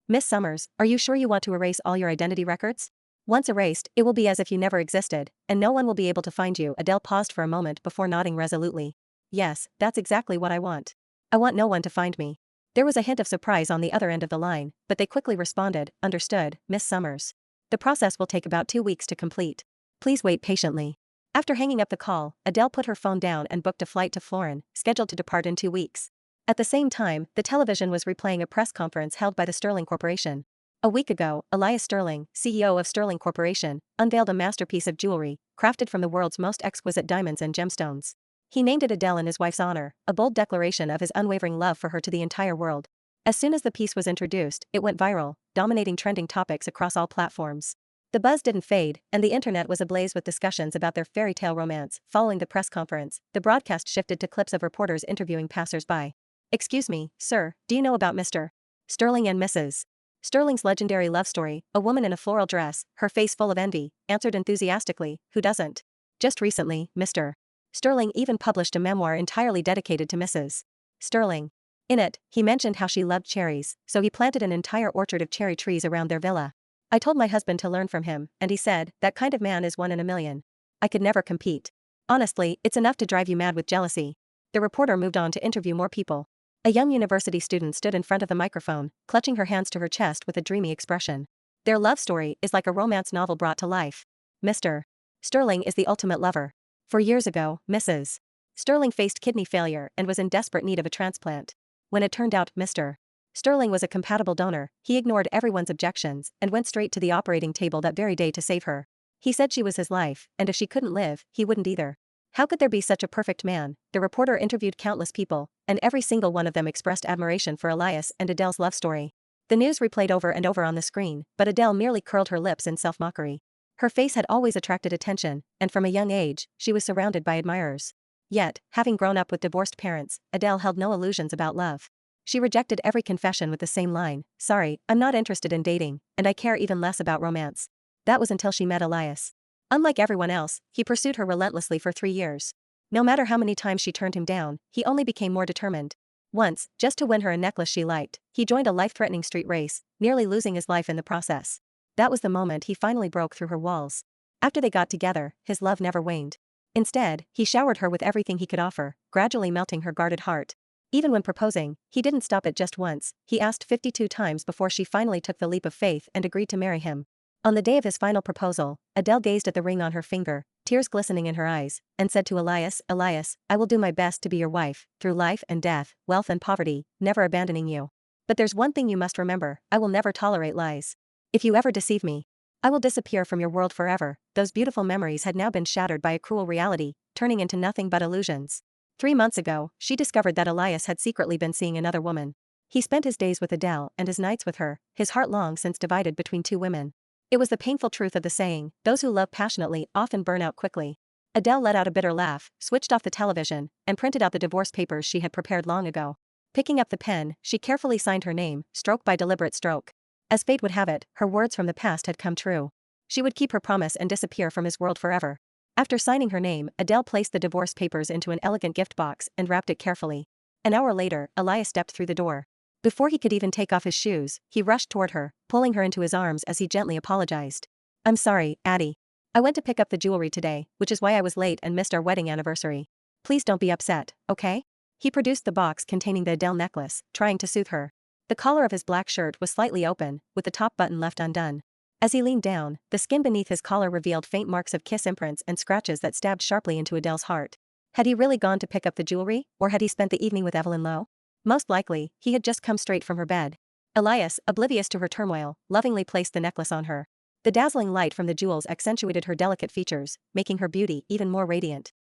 Miss Summers, are you sure you want to erase all your identity records? Once erased, it will be as if you never existed, and no one will be able to find you. Adele paused for a moment before nodding resolutely. Yes, that's exactly what I want. I want no one to find me. There was a hint of surprise on the other end of the line, but they quickly responded, understood, Miss Summers. The process will take about 2 weeks to complete. Please wait patiently. After hanging up the call, Adele put her phone down and booked a flight to Florin, scheduled to depart in 2 weeks. At the same time, the television was replaying a press conference held by the Sterling Corporation. A week ago, Elias Sterling, CEO of Sterling Corporation, unveiled a masterpiece of jewelry, crafted from the world's most exquisite diamonds and gemstones. He named it Adele in his wife's honor, a bold declaration of his unwavering love for her to the entire world. As soon as the piece was introduced, it went viral, dominating trending topics across all platforms. The buzz didn't fade, and the internet was ablaze with discussions about their fairy tale romance. Following the press conference, the broadcast shifted to clips of reporters interviewing passers-by. Excuse me, sir, do you know about Mr. Sterling and Mrs. Sterling's legendary love story? A woman in a floral dress, her face full of envy, answered enthusiastically, who doesn't? Just recently, Mr. Sterling even published a memoir entirely dedicated to Mrs. Sterling. In it, he mentioned how she loved cherries, so he planted an entire orchard of cherry trees around their villa. I told my husband to learn from him, and he said, that kind of man is one in a million. I could never compete. Honestly, it's enough to drive you mad with jealousy. The reporter moved on to interview more people. A young university student stood in front of the microphone, clutching her hands to her chest with a dreamy expression. Their love story is like a romance novel brought to life. Mr. Sterling is the ultimate lover. 4 years ago, Mrs. Sterling faced kidney failure and was in desperate need of a transplant. When it turned out Mr. Sterling was a compatible donor, he ignored everyone's objections and went straight to the operating table that very day to save her. He said she was his life, and if she couldn't live, he wouldn't either. How could there be such a perfect man? The reporter interviewed countless people, and every single one of them expressed admiration for Elias and Adele's love story. The news replayed over and over on the screen, but Adele merely curled her lips in self-mockery. Her face had always attracted attention, and from a young age, she was surrounded by admirers. Yet, having grown up with divorced parents, Adele held no illusions about love. She rejected every confession with the same line, sorry, I'm not interested in dating, and I care even less about romance. That was until she met Elias. Unlike everyone else, he pursued her relentlessly for 3 years. No matter how many times she turned him down, he only became more determined. Once, just to win her a necklace she liked, he joined a life-threatening street race, nearly losing his life in the process. That was the moment he finally broke through her walls. After they got together, his love never waned. Instead, he showered her with everything he could offer, gradually melting her guarded heart. Even when proposing, he didn't stop at just once, he asked 52 times before she finally took the leap of faith and agreed to marry him. On the day of his final proposal, Adele gazed at the ring on her finger, tears glistening in her eyes, and said to Elias, Elias, I will do my best to be your wife, through life and death, wealth and poverty, never abandoning you. But there's one thing you must remember, I will never tolerate lies. If you ever deceive me, I will disappear from your world forever. Those beautiful memories had now been shattered by a cruel reality, turning into nothing but illusions. 3 months ago, she discovered that Elias had secretly been seeing another woman. He spent his days with Adele and his nights with her, his heart long since divided between 2 women. It was the painful truth of the saying, those who love passionately often burn out quickly. Adele let out a bitter laugh, switched off the television, and printed out the divorce papers she had prepared long ago. Picking up the pen, she carefully signed her name, stroke by deliberate stroke. As fate would have it, her words from the past had come true. She would keep her promise and disappear from his world forever. After signing her name, Adele placed the divorce papers into an elegant gift box and wrapped it carefully. An hour later, Elias stepped through the door. Before he could even take off his shoes, he rushed toward her, pulling her into his arms as he gently apologized. I'm sorry, Addie. I went to pick up the jewelry today, which is why I was late and missed our wedding anniversary. Please don't be upset, okay? He produced the box containing the Adele necklace, trying to soothe her. The collar of his black shirt was slightly open, with the top button left undone. As he leaned down, the skin beneath his collar revealed faint marks of kiss imprints and scratches that stabbed sharply into Adele's heart. Had he really gone to pick up the jewelry, or had he spent the evening with Evelyn Lowe? Most likely, he had just come straight from her bed. Elias, oblivious to her turmoil, lovingly placed the necklace on her. The dazzling light from the jewels accentuated her delicate features, making her beauty even more radiant.